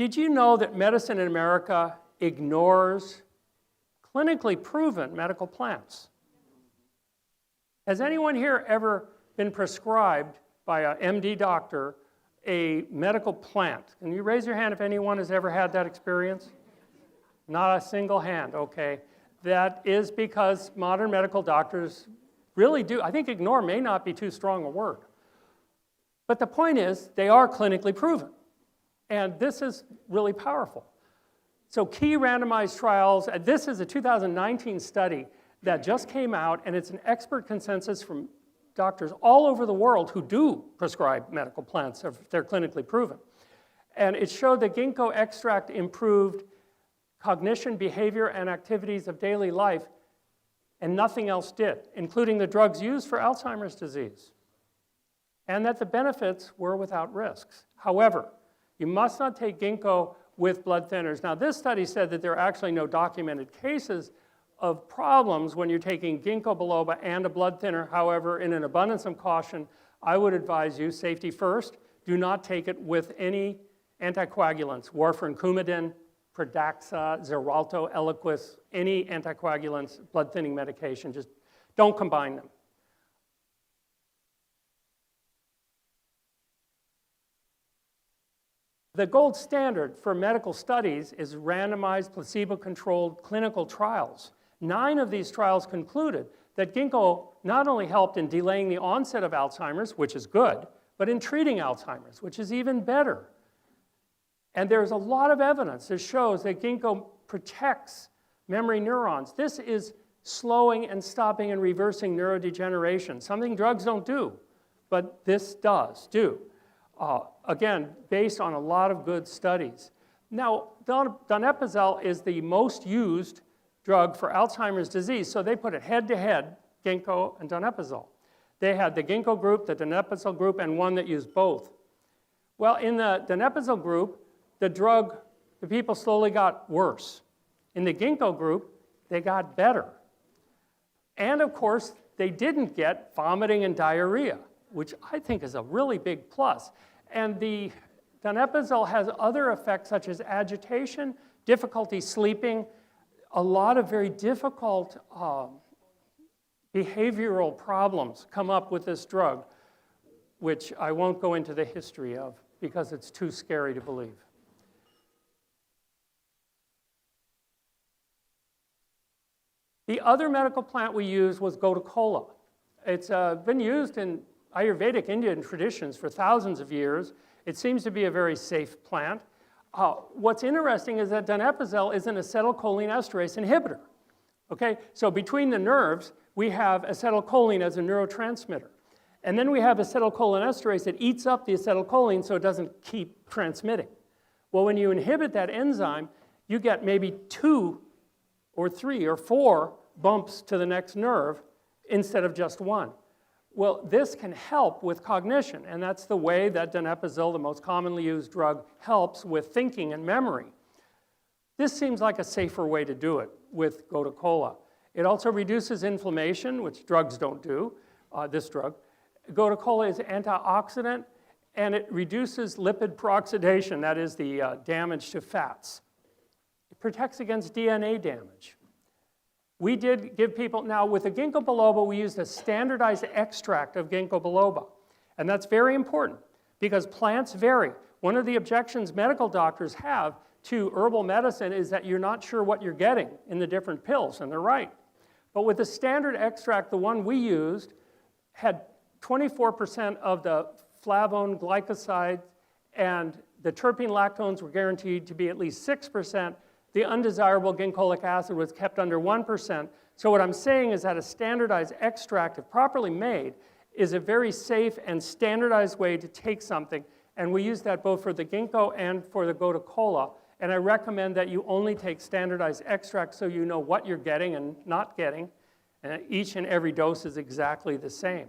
Did you know that medicine in America ignores clinically proven medical plants? Has anyone here ever been prescribed by an MD doctor a medical plant? Can you raise your hand if anyone has ever had that experience? Not a single hand, okay. That is because modern medical doctors really do, I think ignore may not be too strong a word. But the point is, they are clinically proven. And this is really powerful. So key randomized trials, this is a 2019 study that just came out, and it's an expert consensus from doctors all over the world who do prescribe medical plants if they're clinically proven. And it showed that ginkgo extract improved cognition, behavior, and activities of daily life, and nothing else did, including the drugs used for Alzheimer's disease. And that the benefits were without risks. However, you must not take ginkgo with blood thinners. Now, this study said that there are actually no documented cases of problems when you're taking Ginkgo Biloba and a blood thinner. However, in an abundance of caution, I would advise you, safety first, do not take it with any anticoagulants, warfarin, Coumadin, Pradaxa, Xarelto, Eliquis, any anticoagulants, blood thinning medication, just don't combine them. The gold standard for medical studies is randomized, placebo-controlled clinical trials. 9 of these trials concluded that ginkgo not only helped in delaying the onset of Alzheimer's, which is good, but in treating Alzheimer's, which is even better. And there's a lot of evidence that shows that ginkgo protects memory neurons. This is slowing and stopping and reversing neurodegeneration, something drugs don't do, but this does do. Again, based on a lot of good studies. Now, donepezil is the most used drug for Alzheimer's disease, so they put it head-to-head, ginkgo and donepezil. They had the ginkgo group, the donepezil group, and one that used both. Well, in the donepezil group, the people slowly got worse. In the ginkgo group, they got better. And of course, they didn't get vomiting and diarrhea, which I think is a really big plus. And the donepezil has other effects such as agitation, difficulty sleeping, a lot of very difficult behavioral problems come up with this drug, which I won't go into the history of because it's too scary to believe. The other medical plant we used was Gotu Kola. It's been used in Ayurvedic Indian traditions for thousands of years. It seems to be a very safe plant. What's interesting is that donepezil is an acetylcholinesterase inhibitor. Okay, so between the nerves, we have acetylcholine as a neurotransmitter. And then we have acetylcholinesterase that eats up the acetylcholine so it doesn't keep transmitting. Well, when you inhibit that enzyme, you get maybe 2 or 3 or 4 bumps to the next nerve instead of just 1. Well, this can help with cognition, and that's the way that donepezil, the most commonly used drug, helps with thinking and memory. This seems like a safer way to do it with Gotu Kola. It also reduces inflammation, which drugs don't do, this drug. Gotu Kola is antioxidant, and it reduces lipid peroxidation, that is the damage to fats. It protects against DNA damage. We did give people, now with the Ginkgo Biloba, we used a standardized extract of Ginkgo Biloba. And that's very important because plants vary. One of the objections medical doctors have to herbal medicine is that you're not sure what you're getting in the different pills, and they're right. But with the standard extract, the one we used had 24% of the flavone glycosides, and the terpene lactones were guaranteed to be at least 6%. The undesirable ginkgolic acid was kept under 1%. So what I'm saying is that a standardized extract, if properly made, is a very safe and standardized way to take something. And we use that both for the ginkgo and for the Gotu Kola. And I recommend that you only take standardized extracts so you know what you're getting and not getting. And each and every dose is exactly the same.